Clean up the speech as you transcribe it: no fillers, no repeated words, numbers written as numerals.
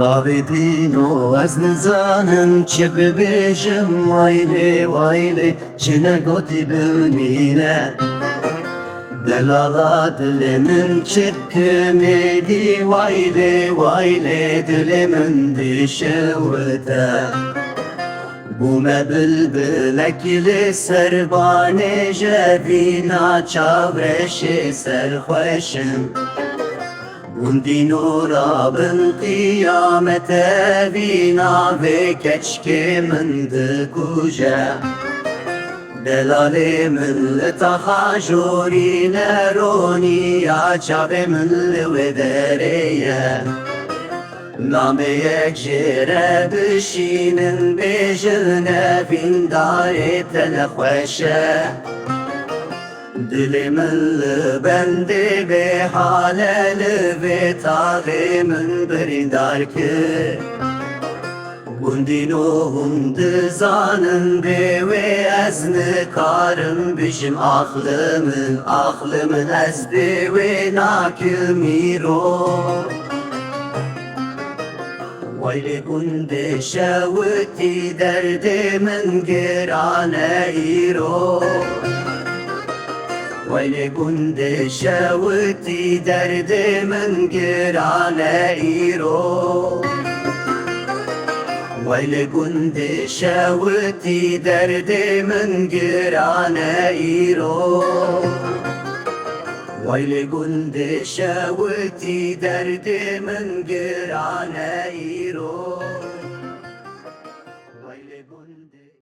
Davidino az nizanım çi bibêjim waylê waylê çi negotî bimîne Delala dilê min çirkimêdî waylê waylê dilê min dişewite Bûme bilbilekî lê serbanê jevîna çavreşê serxweşim Gundî nûra bin qiyamete vîna vê keçkê min dikuje Delalê min li taxa jorîne ronîya çavê min li wê derê ye Nameyek jêre bişînin bêjin evîndarê te nexweş e Dilê min li bendê bêhale li vê taxê min birîndar kir Gundîno hûn dizanin bê wê ez nikarim bijim Axlı min ez bê wê nakim îro Waylê gundê şewitî derdê min giran e îro Waylê gundê şewitî derdê min giran e îro Waylê gundê şewitî derdê min giran e îro Waylê gundê şewitî derdê min giran e îro